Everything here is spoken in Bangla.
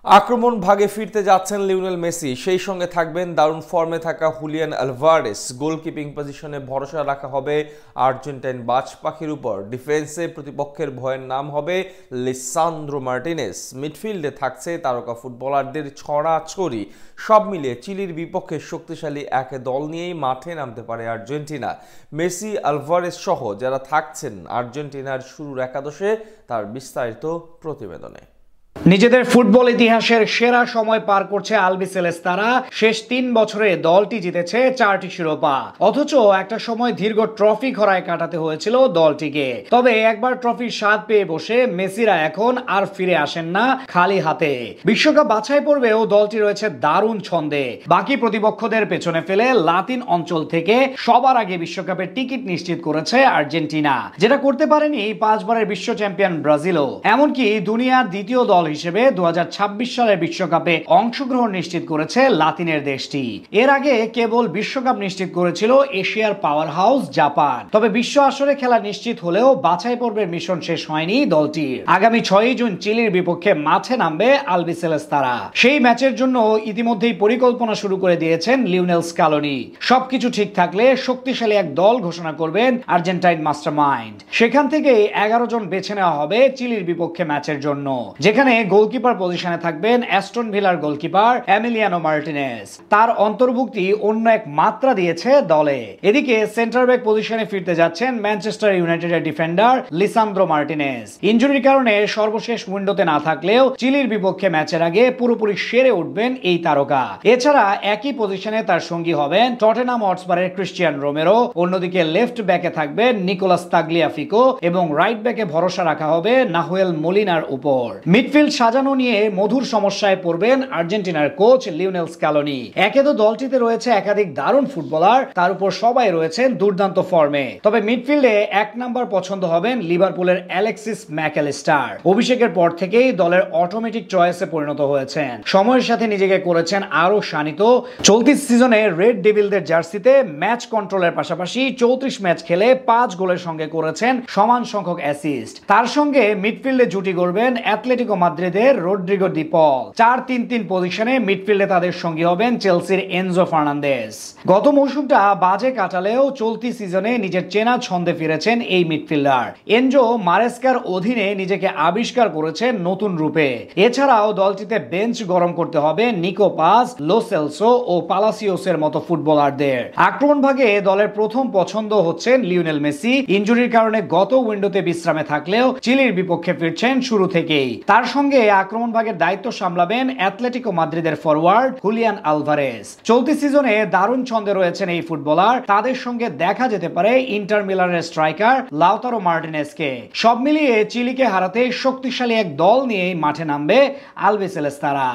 আক্রমণ ভাগে ফিরতে যাচ্ছেন লিওনেল মেসি, সেই সঙ্গে থাকবেন দারুণ ফর্মে থাকা হুলিয়ান আলভারেস। গোলকিপিং পজিশনে ভরসা রাখা হবে আর্জেন্টাইন বাজ পাখির উপর। ডিফেন্সে প্রতিপক্ষের ভয়ের নাম হবে লিসান্দ্রো মার্টিনেস। মিডফিল্ডে থাকছে তারকা ফুটবলারদের ছড়াছড়ি। সব মিলিয়ে চিলির বিপক্ষে শক্তিশালী এক দল নিয়েই মাঠে নামতে পারে আর্জেন্টিনা। মেসি, আলভারেস সহ যারা থাকছেন আর্জেন্টিনার শুরুর একাদশে, তার বিস্তারিত প্রতিবেদনে। নিজেদের ফুটবল ইতিহাসের সেরা সময় পার করছে আলবিসেলেস্তারা। শেষ 3 বছরে দলটি জিতেছে 4টি শিরোপা, অথচ একটা সময় দীর্ঘ ট্রফি খরায় কাটাতে হয়েছিল দলটিকে। তবে একবার ট্রফির স্বাদ পেয়ে বসে মেসিরা এখন আর ফিরে আসেন না খালি হাতে। বিশ্বকাপ বাছাই পর্বেও দলটি রয়েছে দারুণ ছন্দে। বাকি প্রতিপক্ষদের পেছনে ফেলে লাতিন অঞ্চল থেকে সবার আগে বিশ্বকাপের টিকিট নিশ্চিত করেছে আর্জেন্টিনা, যেটা করতে পারেনি 5 বারের বিশ্ব চ্যাম্পিয়ন ব্রাজিলও। এমনকি দুনিয়ার দ্বিতীয় দল হিসেবে 2026 সালের বিশ্বকাপে অংশগ্রহণ নিশ্চিত করেছে লাতিনের দেশটি। এর আগে কেবল বিশ্বকাপ নিশ্চিত করেছিল এশিয়ার পাওয়ার হাউস জাপান। তবে বিশ্ব আসরে খেলা নিশ্চিত হলেও বাছাই পর্বের মিশন শেষ হয়নি দলটির। আগামী 6 জুন চিলির বিপক্ষে মাঠে নামবে আলবিসেলেস্তারা। সেই ম্যাচের জন্য ইতিমধ্যেই পরিকল্পনা শুরু করে দিয়েছেন লিওনেল স্কালোনি। সবকিছু ঠিক থাকলে শক্তিশালী এক দল ঘোষণা করবেন আর্জেন্টাইন মাস্টারমাইন্ড। সেখান থেকে 11 জন বেছে নেওয়া হবে চিলির বিপক্ষে ম্যাচের জন্য, যেখানে গোলকিপার পজিশনে থাকবেন অ্যাস্টন ভিলার গোলকিপার এমিলিয়ানো মার্টিনেস। তার অন্তর্ভুক্তি অন্য এক মাত্রা দিয়েছে দলে। এদিকে সেন্টার ব্যাক পজিশনে ফিরতে যাচ্ছেন ম্যানচেস্টার ইউনাইটেডের ডিফেন্ডার লিসান্দ্রো মার্টিনেস। ইনজুরির কারণে সর্বশেষ উইন্ডোতে না থাকলেও চিলির বিপক্ষে ম্যাচের আগে পুরোপুরি সেরে উঠবেন এই তারকা। এছাড়া একই পজিশনে তার সঙ্গী হবেন টটেনহাম হটস্পারের ক্রিস্টিয়ান রোমেরো। অন্যদিকে লেফট ব্যাকে থাকবেন নিকোলাস তাগলিয়াফিকো এবং রাইট ব্যাকে ভরসা রাখা হবে নাহুয়েল মলিনার উপর। মিডফিল্ড সাজানো নিয়ে মধুর সমস্যায় পড়বেন আর্জেন্টিনার কোচ লিওনেল স্কালোনি। একে তো দলটিতে রয়েছে একাধিক দারুণ ফুটবলার, তার উপর সবাই রয়েছেন দুর্দান্ত ফর্মে। তবে মিডফিল্ডে 1 নাম্বার পছন্দ হবেন লিভারপুলের অ্যালেক্সিস ম্যাকঅ্যালিস্টার। অভিষেকের পর থেকেই দলের অটোমেটিক চয়েসে পরিণত হয়েছেন। সময়ের সাথে নিজেকে করেছেন আরো শানিত। চলতি সিজনে রেড ডেভিলদের জার্সিতে ম্যাচ কন্ট্রোলের পাশাপাশি 34 ম্যাচ খেলে 5 গোলের সঙ্গে করেছেন সমান সংখ্যক অ্যাসিস্ট। তার সঙ্গে মিডফিল্ডে জুটি গড়বেন অ্যাটলেটিকো মাদ্রিদের রদ্রিগো ডি পল। 4-3-3 পজিশনে মিডফিল্ডে তাদের সঙ্গী হবেন চেলসির এনজো ফার্নান্দেজ। গত মৌসুমটা বাজে কাটালেও চলতি সিজনে নিজের চেনা ছন্দে ফিরেছেন এই মিডফিল্ডার। এনজো মারেস্কার অধীনে নিজেকে আবিষ্কার করেছেন নতুন রূপে। এছাড়াও দলটিতে বেঞ্চ গরম করতে হবে নিকো পাস, লো সেলসো ও পালাসিওসের মতো ফুটবলারদের। আক্রমণ ভাগে দলের প্রথম পছন্দ হচ্ছেন লিওনেল মেসি। ইনজুরির কারণে গত উইন্ডোতে বিশ্রামে থাকলেও চিলির বিপক্ষে ফিরছেন শুরু থেকেই। তার সঙ্গে আক্রমণ ভাগের দায়িত্ব সামলাবেন অ্যাটলেটিকো মাদ্রিদের ফরওয়ার্ড হুলিয়ান আলভারেস। চলতি সিজনে দারুণ ছন্দে রয়েছেন এই ফুটবলার। তাদের সঙ্গে দেখা যেতে পারে ইন্টার মিলানের স্ট্রাইকার লাউতারো মার্টিনেসকে। সব মিলিয়ে চিলিকে হারাতে শক্তিশালী এক দল নিয়ে মাঠে নামবে আলবিসেলেস্তারা।